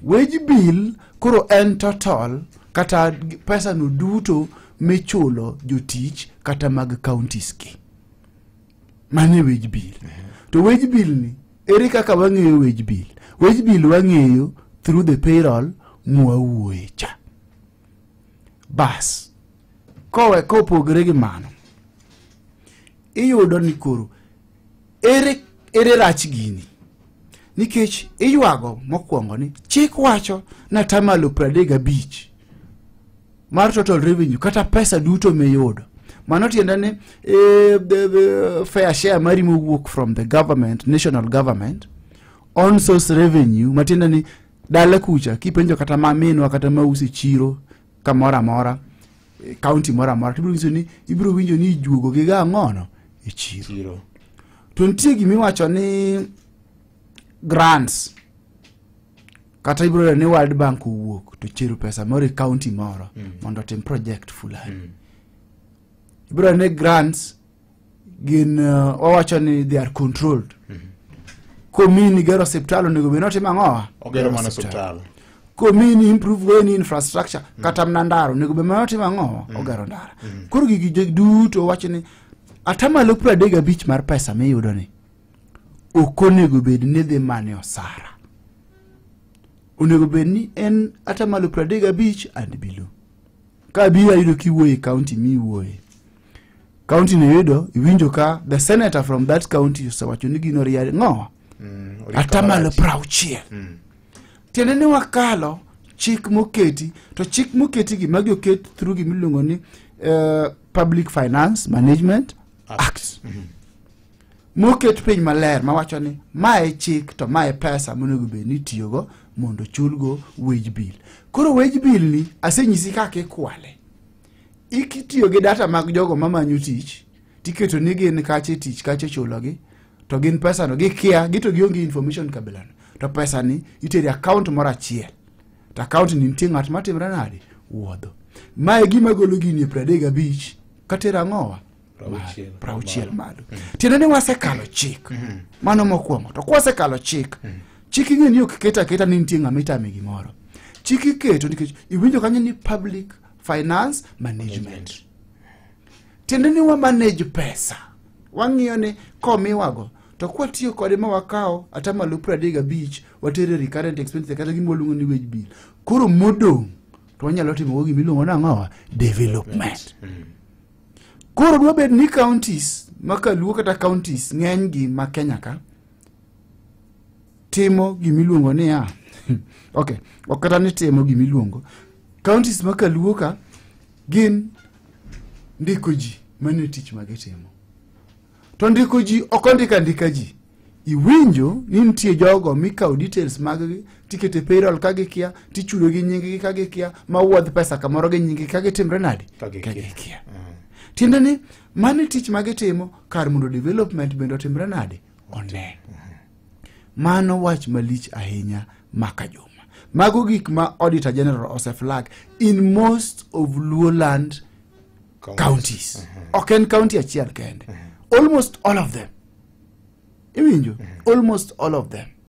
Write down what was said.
wage bill koro en total kata pesa no duto michulo jotich kata mag counties ki. Mane wage bill. To wage bill ni ere kaka wang'eyo wage bill? Wage bill wang'eyo through the payroll mwauoye cha. Bas kowe kopogre gi mano iyudo ni koro ere rach gini nikech iywago mokwongo ni chik wacho na tamalo 35 mar total revenue kata pesa duto miyudo. Mano tiende ni fair share mari mowuok from the government, national government, on source revenue, matiende ni dala kucha kipenjo kata maminwa kata mausi chiro kamora mora county mora mora tibiro nyiso ni ibiro winjo ni juogo gi ga ngono e chiro. To nitie gimi wacho ni grants kata ibiro ni World Bank owuok to chiro pesa moro county moro mondo tim project fulani. Ibiro ni grants gin wawacho ni they are controlled. Komini gero hospital onego be notimo ang'owa ogero mana hospital. Komini improve any infrastructure kata mnandaro nego be notimo ang'owa ogero ndara. Koro gigi duto wacho ni atamalo 35 mar pesa miyudo ni okonego bed ni dhi mane osara. Onego bed ni en atamalo 35 and below. Ka biya yudo kiwuoye county miwuoye. County ne yudo iwinjo ka the senator from that county osewacho ni gino riya ng'owa. Atamalo 60. Tiende ni wakalo chik moketi, to chik moketi gi magi oket through gi miluongo ni Public Finance Management Act. Moket piny maler mawacho ni mae chik to mae pesa monego be ni tiyogo mondo chulgo wage bill. Koro wage bill ni asenyisi kaka ikwale. Ikitiyo gi data mag jogo mamanyo tich, tiketo ni gin kache tich kache chulogi, to gin pesa no gikia gito gionge information kabelano. To pesa ni iteri account moro achiel. To account ni nitie ng'at matimre nade wuodho. Mae gima golo gini 35 katera ng'owa 60 malo. Tiende ni wasekalo chik. Mano mokwongo. To kwasekalo chik. Chik ing'e ni ok keta ni nitie ng'ama itame gimoro. Chik iketo nikech iwinjo kanyo ni Public Finance Management. Tiende ni wa manage pesa. Wang'iyo ni komiwago to kwa tiyo kode ma wakao atamalo 35 watere recurrent expenses kata gimoluongo ni wage bill. Koro modong to wanyalo timo gimi luongo na ng'owa development. Koro dwa bed ni counties makaluo kata counties ng'eny gi ma Kenya ka timo gimi luongo ni okay, okata ni timo gimi luongo counties makaluo ka gin ndiko ji mane tich magitimo. To ndiko ji okondika ji. Iwinjo ni nitie jogo mikao details maggi tikete payroll kagikia tichulo gi nyinggi kagikia mawuodh pesa kamoro gi nyinggi kagitimre nade kagikia. Tiende ni mane tich magitimo kar mondo development bendo timre nade one. Mano wach malich ahinya maka juma. Mago gik ma Auditor General oseflag in most of Lowland counties. Oken county achiel kende. Almost all of them. Iwinjo? Almost all of them.